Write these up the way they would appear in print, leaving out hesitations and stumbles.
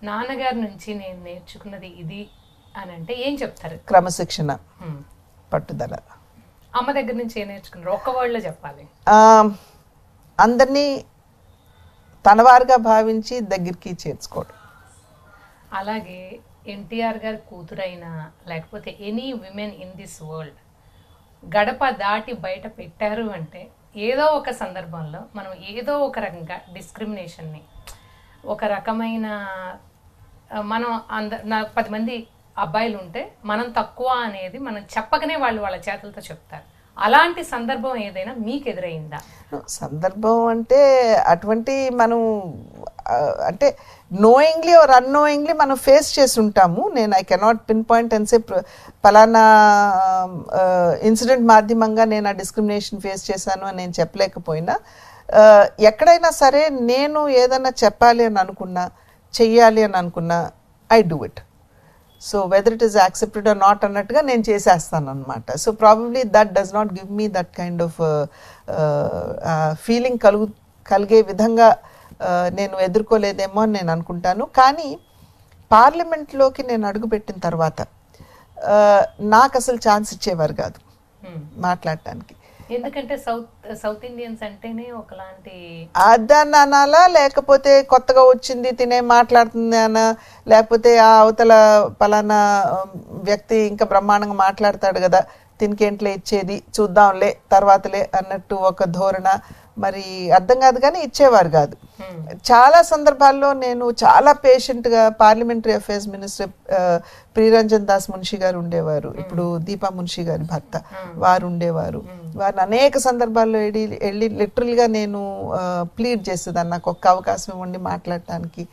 నాన్నగారి నుంచి నేను నేర్చుకున్నది ఇది అని అంటే ఏం చెప్తారు? క్రమశిక్షణ, పట్టుదల. అమ్మ దగ్గర నుంచి ఏం నేర్చుకున్నారు? ఒక్క వర్డ్లో చెప్పాలి. అందరినీ తనవారుగా భావించి దగ్గరికి చేర్చుకోవడం. అలాగే ఎన్టీఆర్ గారి కూతురైనా లేకపోతే any women in this world గడప దాటి బయట పెట్టారు అంటే ఏదో ఒక సందర్భంలో మనం ఏదో ఒక రకంగా డిస్క్రిమినేషన్ని, ఒక రకమైన మనం నాకు 10 మంది అబ్బాయిలు ఉంటే మనం తక్కువ అనేది మనం చెప్పకనే వాళ్ళు వాళ్ళ చేతులతో చెప్తారు. అలాంటి సందర్భం ఏదైనా మీకు ఎదురైందా? సందర్భం అంటే అటువంటి మనం అంటే నోయింగ్లీ ఆర్ అన్నోయింగ్లీ మనం ఫేస్ చేసి ఉంటాము. నేను I cannot pin point and say పలానా ఇన్సిడెంట్ మాధ్యమంగా నేను ఆ డిస్క్రిమినేషన్ ఫేస్ చేశాను అని నేను చెప్పలేకపోయినా, ఎక్కడైనా సరే నేను ఏదైనా చెప్పాలి అని అనుకున్నా, చెయ్యాలి అని అనుకున్నా, I do it. So whether it is accepted or not అన్నట్టుగా నేను చేసేస్తాను అనమాట. So probably that does not give me that kind of feeling కలిగే విధంగా నేను ఎదుర్కోలేదేమో అని నేను అనుకుంటాను. కానీ పార్లమెంట్లోకి నేను అడుగుపెట్టిన తర్వాత నాకు అసలు ఛాన్స్ ఇచ్చేవారు కాదు మాట్లాడటానికి. ఎందుకంటే సౌత్ ఇండియన్స్ అంటేనే ఒకలాంటి అదన్న అనాలా, లేకపోతే కొత్తగా వచ్చింది తినే మాట్లాడుతుంది అన, లేకపోతే ఆ అవతల పలానా వ్యక్తి ఇంకా బ్రహ్మాండంగా మాట్లాడతాడు కదా, తినికేంట్లే ఇచ్చేది, చూద్దాంలే తర్వాతలే అన్నట్టు ఒక ధోరణ. మరి అర్థం కాదు కానీ ఇచ్చేవారు కాదు. చాలా సందర్భాల్లో నేను చాలా పేషెంట్గా parliamentary affairs minister Priyaranjan Das Munshi గారు ఉండేవారు, ఇప్పుడు దీపా మున్షి గారి భర్త, వారు ఉండేవారు. వారిని అనేక సందర్భాల్లో వెళ్ళి లిటరల్గా నేను ప్లీడ్ చేసేదాన్ని, నాకు ఒక్క అవకాశం ఇవ్వండి మాట్లాడటానికి,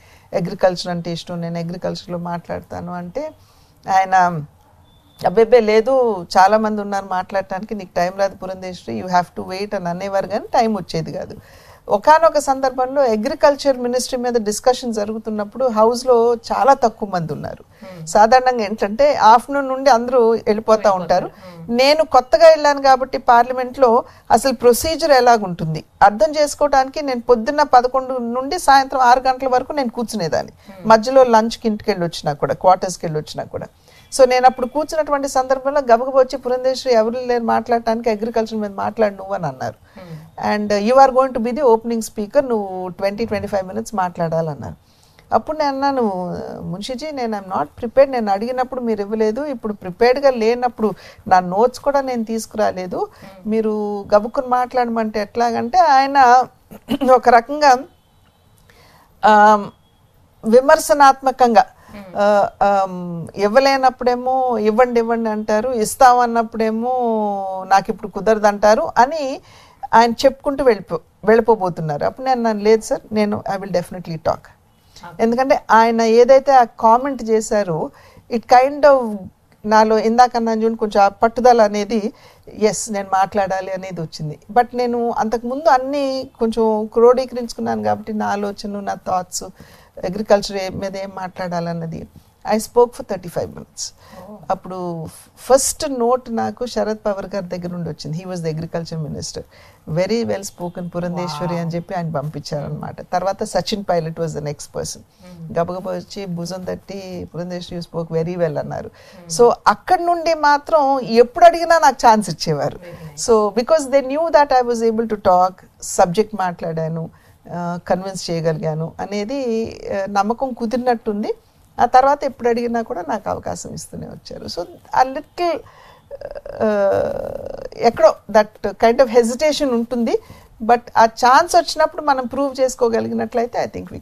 అగ్రికల్చర్ అంటే ఇష్టం, నేను అగ్రికల్చర్లో మాట్లాడతాను అంటే ఆయన అబ్బేబ్బే లేదు, చాలా మంది ఉన్నారు మాట్లాడటానికి, నీకు టైం రాదు Purandeswari, you have to wait అని అనేవారు. కానీ టైం వచ్చేది కాదు. ఒకానొక సందర్భంలో అగ్రికల్చర్ మినిస్ట్రీ మీద డిస్కషన్ జరుగుతున్నప్పుడు హౌస్లో చాలా తక్కువ మంది ఉన్నారు. సాధారణంగా ఏంటంటే ఆఫ్టర్నూన్ నుండి అందరూ వెళ్ళిపోతూ ఉంటారు. నేను కొత్తగా వెళ్ళాను కాబట్టి పార్లమెంట్లో అసలు ప్రొసీజర్ ఎలాగుంటుంది అర్థం చేసుకోవడానికి నేను పొద్దున్న 11 నుండి సాయంత్రం 6 గంటల వరకు నేను కూర్చునేదాన్ని. మధ్యలో లంచ్కి ఇంటికి వెళ్ళి వచ్చినా కూడా, క్వార్టర్స్కి వెళ్ళి వచ్చినా కూడా. సో నేను అప్పుడు కూర్చున్నటువంటి సందర్భంలో గబగబా వచ్చి పురంధేశ్వరి ఎవరు లేరు మాట్లాడటానికి, అగ్రికల్చర్ మీద మాట్లాడు నువ్వు అని అన్నారు. And you are going to be the opening speaker, నువ్వు 20-25 minutes మాట్లాడాలన్నారు. అప్పుడు నేను అన్నాను, మున్షిజీ నేను ఐఎమ్ నాట్ ప్రిపేర్డ్, నేను అడిగినప్పుడు మీరు ఇవ్వలేదు, ఇప్పుడు ప్రిపేర్డ్గా లేనప్పుడు నా నోట్స్ కూడా నేను తీసుకురాలేదు, మీరు గబుక్కుని మాట్లాడమంటే ఎట్లాగంటే ఆయన ఒక రకంగా విమర్శనాత్మకంగా ఇవ్వలేనప్పుడేమో ఇవ్వండి ఇవ్వండి అంటారు, ఇస్తామన్నప్పుడేమో నాకు ఇప్పుడు కుదరదు అంటారు అని ఆయన చెప్పుకుంటూ వెళ్ళిపోబోతున్నారు. అప్పుడు నేను లేదు సార్, నేను ఐ విల్ డెఫినెట్లీ టాక్. ఎందుకంటే ఆయన ఏదైతే ఆ కామెంట్ చేశారో ఇట్ కైండ్ ఆఫ్ నాలో ఇందాకన్నా చూడండి కొంచెం ఆ పట్టుదల అనేది, ఎస్ నేను మాట్లాడాలి అనేది వచ్చింది. బట్ నేను అంతకుముందు అన్నీ కొంచెం క్రోడీకరించుకున్నాను కాబట్టి నా ఆలోచనలు, నా థాట్స్, అగ్రికల్చర్ మీద ఏం మాట్లాడాలన్నది ఐ స్పోక్ ఫర్ 35 minutes. అప్పుడు ఫస్ట్ నోట్ నాకు శరద్ పవార్ గారి దగ్గర నుండి వచ్చింది. He was the agriculture minister. Very well spoken Purandeswari అని చెప్పి ఆయన పంపించారనమాట. తర్వాత Sachin Pilot was the next person. గబగబా వచ్చి భుజం తట్టి Purandeswari you spoke very well అన్నారు. సో అక్కడి నుండి మాత్రం ఎప్పుడు అడిగినా నాకు ఛాన్స్ ఇచ్చేవారు. So because they knew that I was able to talk, subject మాట్లాడాను, కన్విన్స్ చేయగలిగాను అనేది నమ్మకం కుదిరినట్టుంది. ఆ తర్వాత ఎప్పుడు అడిగినా కూడా నాకు అవకాశం ఇస్తూనే వచ్చారు. సో ఆ లిటిల్ ఎక్కడో దట్ కైండ్ ఆఫ్ హెజిటేషన్ ఉంటుంది. బట్ ఆ ఛాన్స్ వచ్చినప్పుడు మనం ప్రూవ్ చేసుకోగలిగినట్లయితే ఐ థింక్ వీ